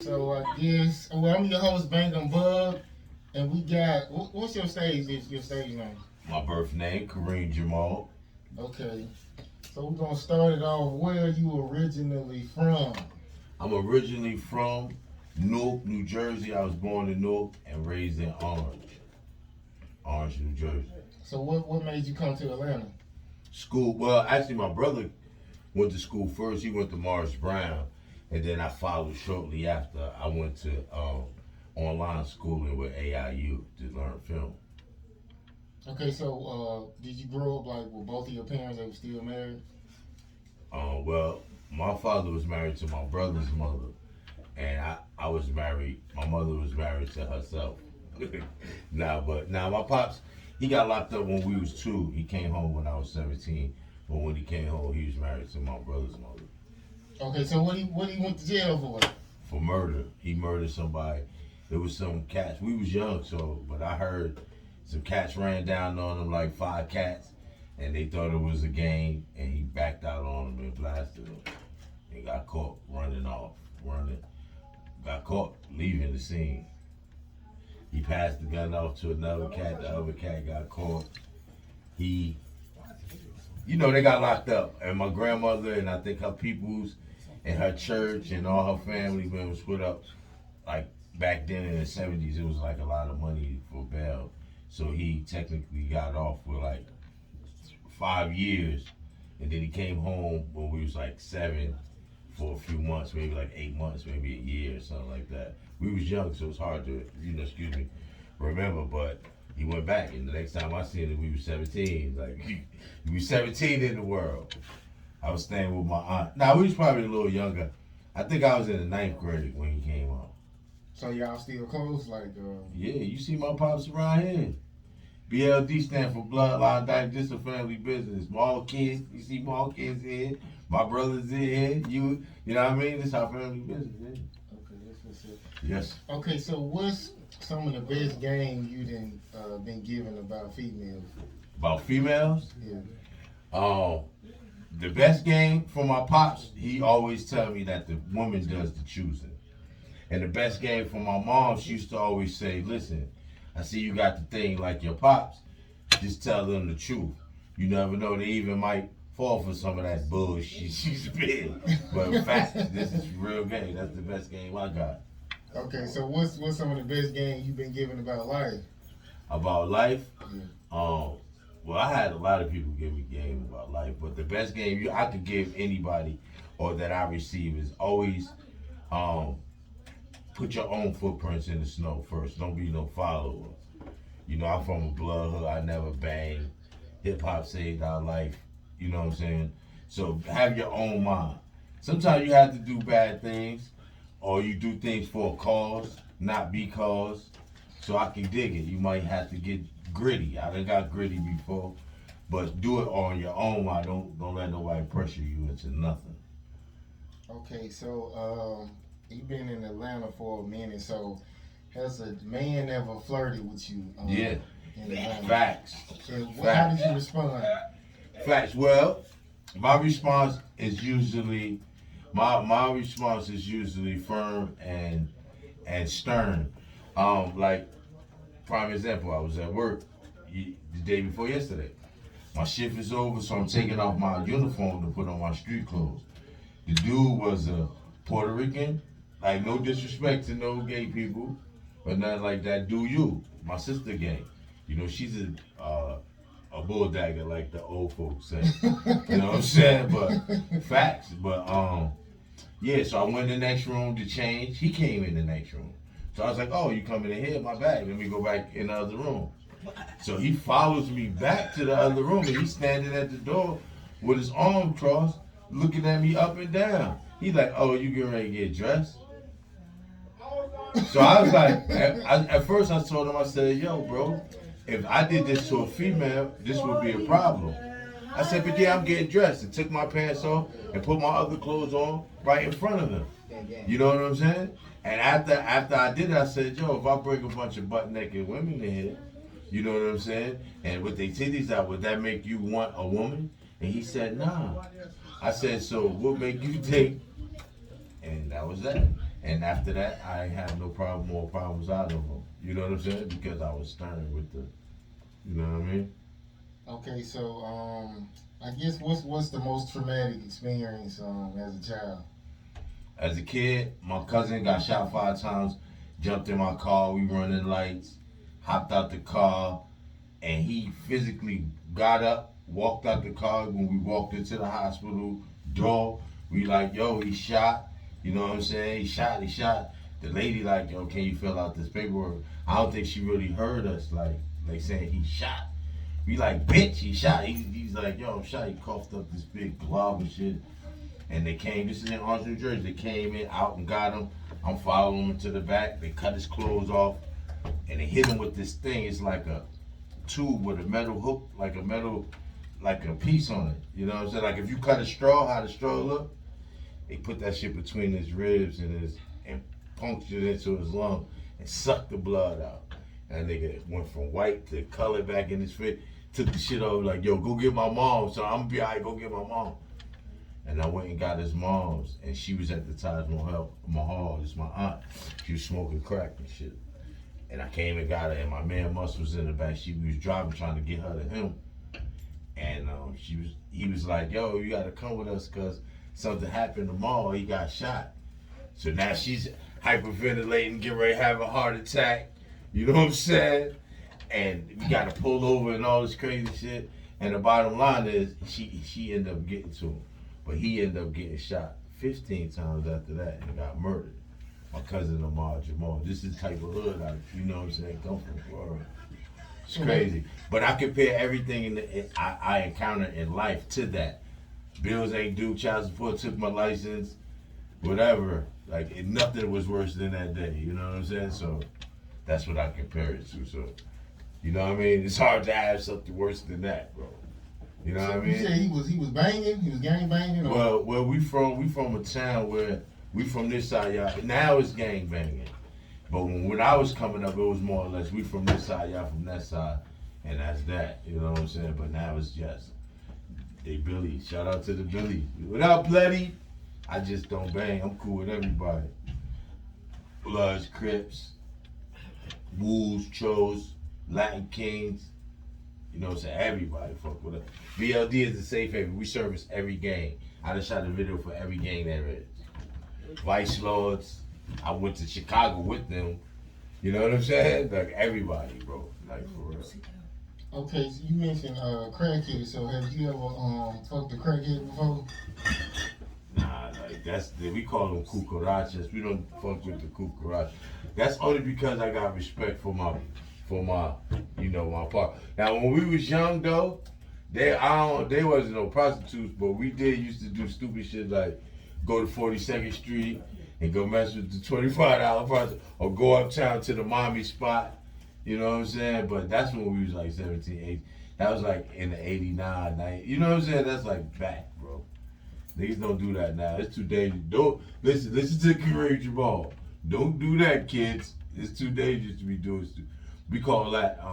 So I guess, well, I'm your host, Bangem Bugg, and we got, what's your stage, your stage name? My birth name, Kareem Jamal. Okay, so we're gonna start it off. Where are you originally from? I'm originally from Newark, New Jersey. I was born in Newark and raised in Orange, New Jersey. So what made you come to Atlanta? School, well, actually, my brother went to school first. He went to Morris Brown, and then I followed shortly after. I went to online schooling with AIU to learn film. Okay, so did you grow up like with both of your parents? They were still married. Well, my father was married to my brother's mother, and I was married. My mother was married to herself. Now my pops, he got locked up when we was two. He came home when I was 17. But when he came home, he was married to my brother's mother Okay, so what he went to jail for? for murder. He murdered somebody. There was some cats. We was young, so but I heard some cats ran down on him, like five cats, and they thought it was a game, and he backed out on them and blasted them, and got caught running. Got caught leaving the scene. He passed the gun off to another cat. The other cat got caught. He, they got locked up. And my grandmother and I think her peoples and her church and all her family members put up, like back then in the 70s, it was like a lot of money for bail. So he technically got off for like 5 years. And then he came home when we was like 7 for a few months, maybe like 8 months, maybe a year or something like that. We was young, so it was hard to, remember. But he went back, and the next time I seen him, we was 17. Like we was 17 in the world. I was staying with my aunt. Now we was probably a little younger. I think I was in the ninth grade when he came home. So y'all still close, like? Yeah, you see my pops around here. BLD stand for Bloodline Diet. This a family business. Small kids, you see small kids here. My brother's in here. You know what I mean? This our family business. Yeah. Okay, that's what's up. Yes. Okay, so what's some of the best game you done been given about females? About females? Yeah. The best game for my pops, he always tell me that the woman does the choosing. And the best game for my mom, she used to always say, listen, I see you got the thing like your pops. Just tell them the truth. You never know, they even might fall for some of that bullshit she's been. But in fact, this is real game. That's the best game I got. Okay, so what's some of the best game you've been given about life? About life? Yeah. Well, I had a lot of people give me game about life, but the best game I could give anybody or that I receive is always put your own footprints in the snow first. Don't be no follower. I'm from a blood hood. I never banged. Hip hop saved our life. You know what I'm saying? So have your own mind. Sometimes you have to do bad things, or you do things for a cause, not because. So I can dig it. You might have to get gritty. I done got gritty before, but do it on your own mind. Don't let nobody pressure you into nothing. Okay, so you've been in Atlanta for a minute. So has a man ever flirted with you? Yeah. In Atlanta? Facts. And how Facts. did you respond? Facts. Well, my response is usually firm and stern. Like prime example, I was at work the day before yesterday. My shift is over, so I'm taking off my uniform to put on my street clothes. The dude was a Puerto Rican. Like, no disrespect to no gay people, but nothing like that. Do you? My sister gay. She's a bulldagger, like the old folks say. You know what I'm saying? But facts. But yeah. So I went in the next room to change. He came in the next room. So I was like, "Oh, you coming in here? My bag. Let me go back in the other room." So he follows me back to the other room, and he's standing at the door with his arm crossed, looking at me up and down. He's like, "Oh, you getting ready to get dressed?" So I was like, at first I told him, I said, "Yo, bro, if I did this to a female, this would be a problem." I said, "But yeah, I'm getting dressed," and took my pants off and put my other clothes on right in front of him. You know what I'm saying? And after I did it, I said, "Yo, if I bring a bunch of butt naked women in here, you know what I'm saying, and with their titties out, would that make you want a woman?" And he said, "Nah." I said, "So what make you think?" And that was that. And after that, I ain't have no problem, more problems out of them. You know what I'm saying? Because I was stern with the, you know what I mean? Okay, so I guess what's the most traumatic experience as a child? As a kid, my cousin got shot 5 times, jumped in my car, we running lights, hopped out the car, and he physically got up, walked out the car. When we walked into the hospital door, we like, yo, he shot. You know what I'm saying? He shot. The lady like, yo, can you fill out this paperwork? I don't think she really heard us like saying he shot. We like, bitch, he shot. He's like, yo, I'm shot. He coughed up this big glob and shit. And they came, this is in Orange, New Jersey. They came in, out and got him. I'm following him to the back. They cut his clothes off and they hit him with this thing. It's like a tube with a metal hook, like a piece on it. You know what I'm saying? Like if you cut a straw, how the straw look, they put that shit between his ribs and punctured into his lung and sucked the blood out. And nigga went from white to color back in his face. Took the shit over like, yo, go get my mom. So I'm gonna be alright, go get my mom. And I went and got his mom's, and she was at the Taj Mahal. This is my aunt. She was smoking crack and shit. And I came and got her, and my man Mus was in the back. She was driving, trying to get her to him. And he was like, yo, you gotta come with us because something happened tomorrow. He got shot. So now she's hyperventilating, getting ready to have a heart attack. You know what I'm saying? And we gotta pull over and all this crazy shit. And the bottom line is, she ended up getting to him. But he ended up getting shot 15 times after that and got murdered. My cousin Karim Jamal. This is the type of hood you know what I'm saying, come from Florida. It's crazy. But I compare everything I encounter in life to that. Bills ain't due, child support took my license, whatever. Like nothing was worse than that day. You know what I'm saying? So that's what I compare it to. So you know what I mean? It's hard to have something worse than that, bro. You know what I mean? You said he was banging, he was gang banging. Well, we from a town where we from this side, y'all. Now it's gang banging, but when I was coming up, it was more or less we from this side, y'all from that side, and that's that. You know what I'm saying? But now it's just they Billy. Shout out to the Billy. Without Bloody, I just don't bang. I'm cool with everybody. Bloods, Crips, Wolves, Chos, Latin Kings. You know what I'm saying? Everybody fuck with us. BLD is the safe haven. We service every gang. I just shot a video for every gang there is. Vice Lords. I went to Chicago with them. You know what I'm saying? Like everybody, bro. Like for real. Okay, so you mentioned crackhead. So have you ever fucked a crackhead before? Nah, like we call them cucarachas. We don't fuck with the cucarachas. That's only because I got respect for my my part. Now when we was young though, they wasn't no prostitutes, but we used to do stupid shit like go to 42nd Street and go mess with the $25 prostitute or go uptown to the mommy spot. You know what I'm saying? But that's when we was like 17, 18. That was like in the 89, 90. You know what I'm saying? That's like back, bro. Niggas don't do that now. It's too dangerous. Don't listen to Karim Jamal. Don't do that, kids. It's too dangerous to be doing stupid. We call that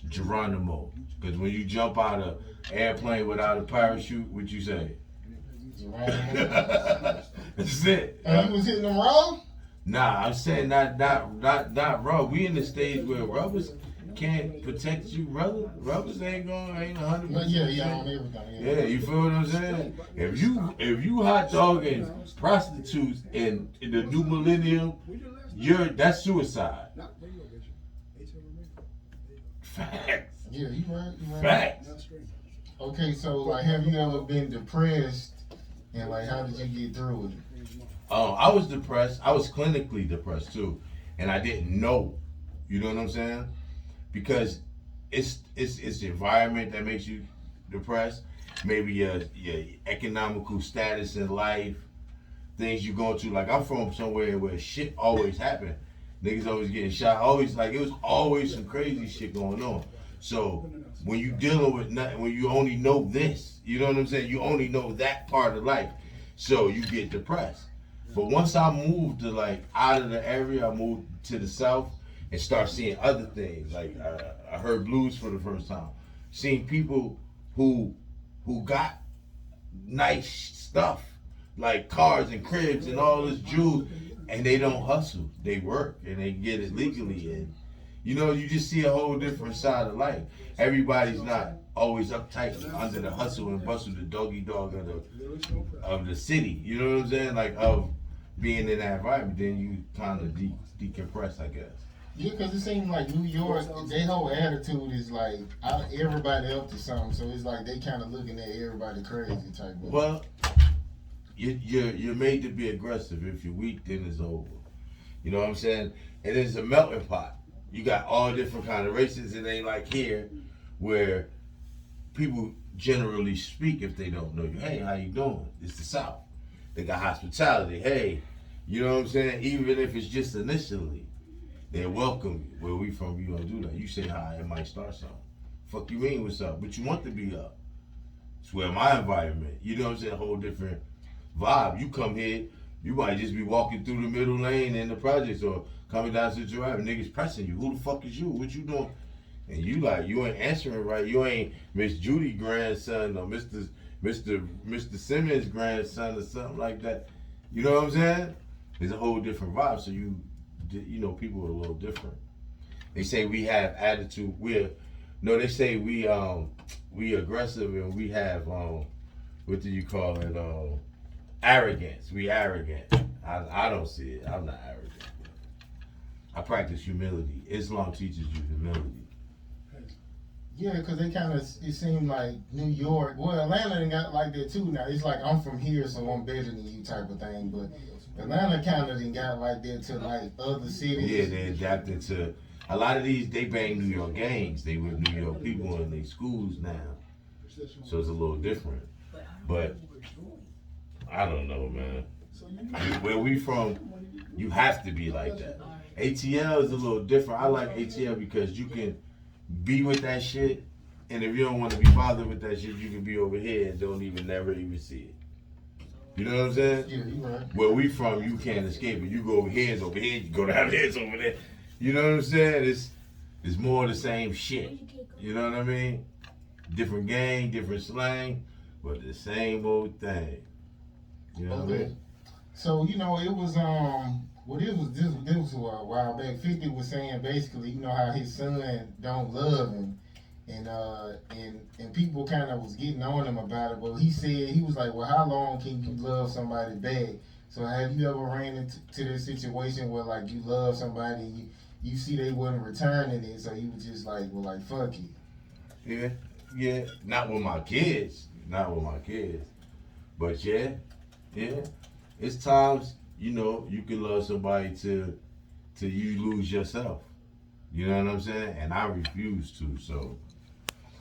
Geronimo. Because when you jump out of airplane without a parachute, what you say? Geronimo. That's it. You was hitting them wrong? Nah, I'm saying not raw. We in the stage where rubbers can't protect you, brother. Rubbers ain't 100%. Yeah, on everything. Yeah, you feel what I'm saying? If you hot dogging prostitutes in the new millennium, that's suicide. Facts. Yeah, you right. Facts. Okay, so like, have you ever been depressed, and like, how did you get through it? I was depressed. I was clinically depressed too, and I didn't know. You know what I'm saying? Because it's the environment that makes you depressed. Maybe your economical status in life, things you going through. Like I'm from somewhere where shit always happen. Niggas always getting shot. Always like it was always some crazy shit going on. So when you dealing with nothing, when you only know this, you know what I'm saying? You only know that part of life. So you get depressed. But once I moved to like out of the area, I moved to the south and start seeing other things. Like I heard blues for the first time. Seeing people who got nice stuff, like cars and cribs and all this jewels, and they don't hustle. They work and they get it legally. And you just see a whole different side of life. Everybody's not always uptight under the hustle and bustle, the doggy dog of the city. You know what I'm saying? Like of being in that environment, then you kind of decompress, I guess. Yeah, because it seems like New York, their whole attitude is like everybody up to something. So it's like they kind of looking at everybody crazy type of. Well, you're made to be aggressive. If you're weak, then it's over. You know what I'm saying? And it's a melting pot. You got all different kind of races. It ain't like here, where people generally speak if they don't know you. Hey, how you doing? It's the South. They got hospitality. Hey, you know what I'm saying? Even if it's just initially, they welcome you. Where we from, you don't do that. You say hi, it might start something. Fuck you mean what's up? But you want to be up. It's where my environment. You know what I'm saying? A whole different vibe. You come here, you might just be walking through the middle lane in the projects or coming down to the drive and niggas pressing you. Who the fuck is you? What you doing? And you ain't answering right. You ain't Miss Judy grandson or Mr. Simmons grandson or something like that. You know what I'm saying? It's a whole different vibe. So people are a little different. They say we have attitude. They say we aggressive and we have what do you call it? Arrogance. We arrogant. I don't see it. I'm not arrogant. I practice humility. Islam teaches you humility. Yeah, because they kind of, it seemed like New York, well, Atlanta done got like that too now. It's like, I'm from here, so I'm better than you type of thing. But Atlanta kind of done got like that to like other cities. Yeah, they adapted to, a lot of these, they bang New York gangs. They with New York people in their schools now. So it's a little different. But, I don't know, man. Where we from, you have to be like that. ATL is a little different. I like ATL because you can be with that shit, and if you don't want to be bothered with that shit, you can be over here and never even see it. You know what I'm saying? Yeah, you right. Where we from, you can't escape it. You go over here, it's over here. You go down there, it's over there. You know what I'm saying? It's more the same shit. You know what I mean? Different gang, different slang, but the same old thing. You know what I mean? So it was this was a while back. 50 was saying basically, how his son don't love him, and people kind of was getting on him about it. But he said he was like, well, how long can you love somebody back? So have you ever ran into this situation where like you love somebody, and you see they wasn't returning it, so you was just like, well, like fuck it. Yeah. Not with my kids, but yeah. It's times you can love somebody till you lose yourself. You know what I'm saying? And I refuse to. So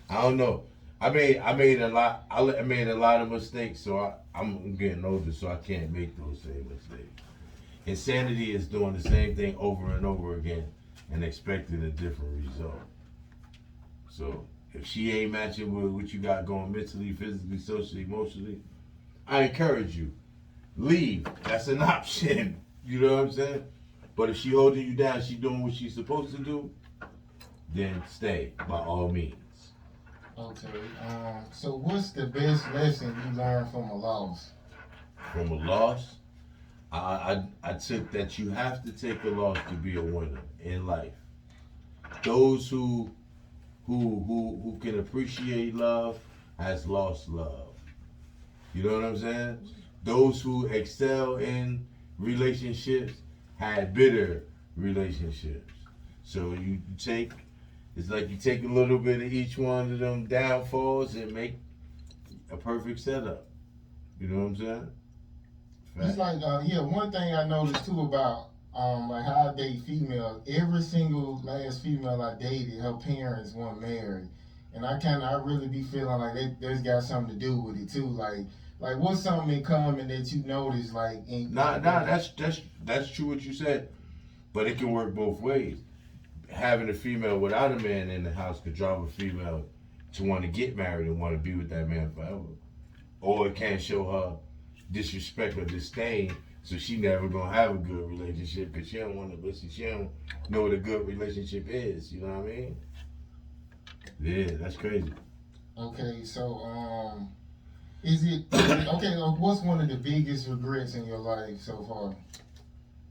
I don't know. I made a lot. I made a lot of mistakes. So I'm getting older, so I can't make those same mistakes. Insanity is doing the same thing over and over again and expecting a different result. So if she ain't matching with what you got going mentally, physically, socially, emotionally, I encourage you. Leave. That's an option. You know what I'm saying? But if she holding you down, she doing what she's supposed to do, then stay by all means. Okay. So what's the best lesson you learned from a loss? From a loss, I took that you have to take a loss to be a winner in life. Those who can appreciate love has lost love. You know what I'm saying? Those who excel in relationships had bitter relationships. So it's like you take a little bit of each one of them downfalls and make a perfect setup. You know what I'm saying? Fact. It's like, one thing I noticed too about like how I date females, every single last female I dated, her parents weren't married. And I really be feeling like there's got something to do with it too. Like what's something in common that you notice like that's true what you said. But it can work both ways. Having a female without a man in the house could drive a female to want to get married and want to be with that man forever. Or it can show her disrespect or disdain, so she never gonna have a good relationship because she don't want to listen. She don't know what a good relationship is. You know what I mean? Yeah, that's crazy. Okay, so is it okay? What's one of the biggest regrets in your life so far?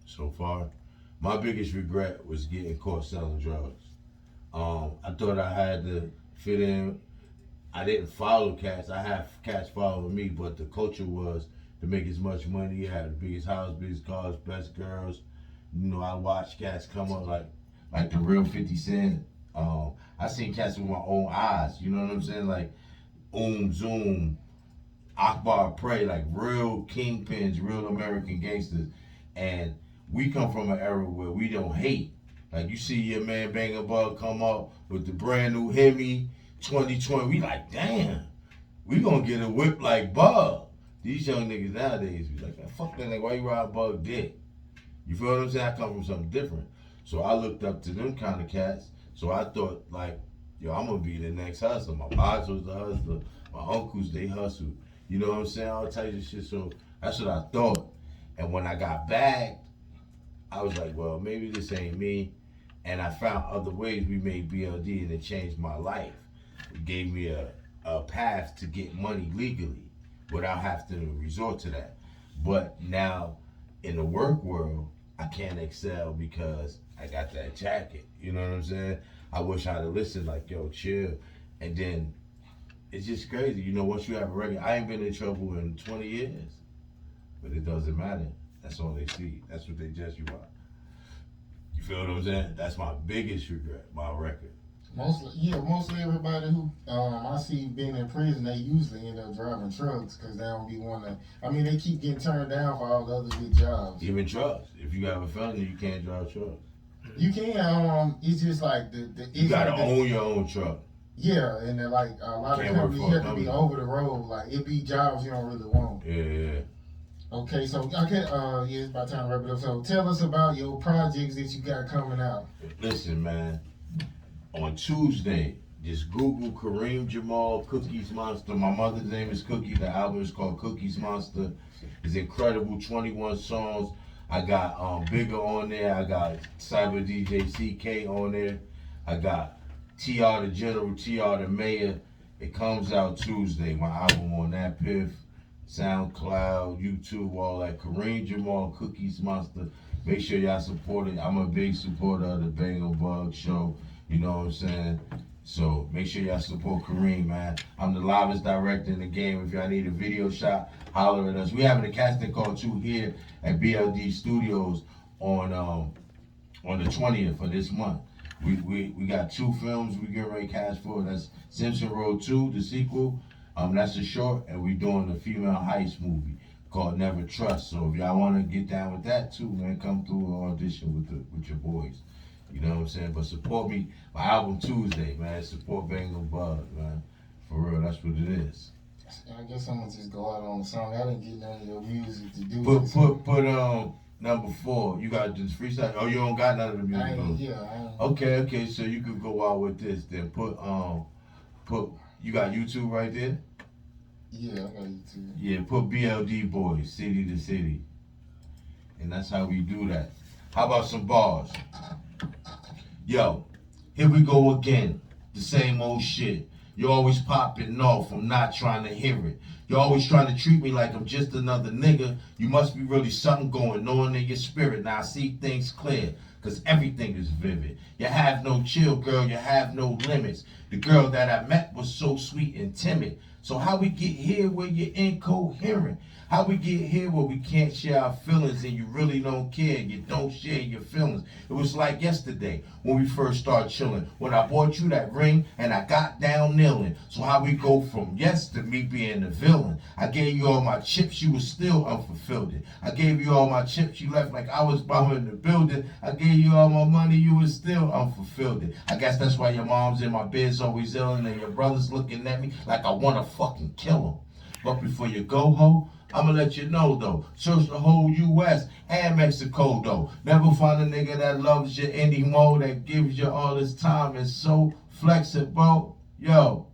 so far. My biggest regret was getting caught selling drugs. I thought I had to fit in. I didn't follow cats. I have cats following me, but the culture was to make as much money, have the biggest house, biggest cars, best girls. You know, I watched cats come up like the real 50 Cent. I seen cats with my own eyes. You know what I'm saying? Like Zoom, Akbar Prey, like real kingpins, real American gangsters. And we come from an era where we don't hate. Like you see your man Bangem Bugg come up with the brand new Hemi 2020. We like, damn, we gonna get a whip like Bug. These young niggas nowadays be like, fuck that nigga, why you ride Bug dick? You feel what I'm saying? I come from something different. So I looked up to them kind of cats. So I thought like, yo, I'm gonna be the next hustler. My pops was the hustler. My uncles, they hustled. You know what I'm saying? All types of shit. So that's what I thought. And when I got bagged, I was like, well, maybe this ain't me. And I found other ways we made BLD and it changed my life. It gave me a path to get money legally without having to resort to that. But now in the work world, I can't excel because I got that jacket. You know what I'm saying? I wish I'd have listened like, yo, chill. And then it's just crazy. You know, once you have a record, I ain't been in trouble in 20 years. But it doesn't matter. That's all they see. That's what they judge you by. You feel what I'm saying? That's my biggest regret, my record. Mostly everybody who I see being in prison, they usually end up driving trucks because they don't be wanting to. I mean, they keep getting turned down for all the other good jobs. Even trucks. If you have a felony, you can't drive trucks. You can. It's just like you gotta own your own truck. Yeah, and then like a lot of companies, you have to be over the road. Like it be jobs you don't really want. Yeah. Okay, so it's about time to wrap it up. So tell us about your projects that you got coming out. Listen, man. On Tuesday, just Google Karim Jamal, Cookies Monster. My mother's name is Cookie. The album is called Cookies Monster. It's incredible, 21 songs. I got Bigger on there. I got Cyber DJ CK on there. I got TR the General, TR the Mayor. It comes out Tuesday. My album on that Piff, SoundCloud, YouTube, all that. Karim Jamal, Cookies Monster. Make sure y'all support it. I'm a big supporter of the Bangem Bugg show. You know what I'm saying? So make sure y'all support Kareem, man. I'm the livest director in the game. If y'all need a video shot, holler at us. We having a casting call too here at BLD Studios on the 20th of this month. We got 2 films we getting ready to cast for. That's Simpson Road 2, the sequel. That's a short, and we doing a female heist movie called Never Trust. So if y'all want to get down with that too, man, come through and audition with your boys. You know what I'm saying? But support me. My album Tuesday, man. Support Bangem Bugg, man. For real, that's what it is. I guess I'm gonna just go out on the song. I didn't get none of your music to do. Put number 4. You got this freestyle. Oh, you don't got none of the music. I ain't. Okay. So you could go out with this. Then put you got YouTube right there. Yeah, I got YouTube. Yeah, put BLD Boys, City to City, and that's how we do that. How about some bars? Yo, here we go again. The same old shit. You're always popping off. I'm not trying to hear it. You're always trying to treat me like I'm just another nigga. You must be really something going on in your spirit. Now I see things clear, cause everything is vivid. You have no chill, girl. You have no limits. The girl that I met was so sweet and timid. So how we get here where you're incoherent? How we get here where we can't share our feelings and you really don't care, you don't share your feelings. It was like yesterday when we first started chilling, when I bought you that ring and I got down kneeling. So how we go from yes to me being the villain? I gave you all my chips, you was still unfulfilled. I gave you all my chips, you left like I was bombing the building. I gave you all my money, you was still unfulfilled. I guess that's why your mom's in my bed's always yelling and your brother's looking at me like I wanna fucking kill him. But before you go, ho, I'ma let you know though, search the whole US and Mexico though. Never find a nigga that loves you anymore, that gives you all his time and so flexible. Yo.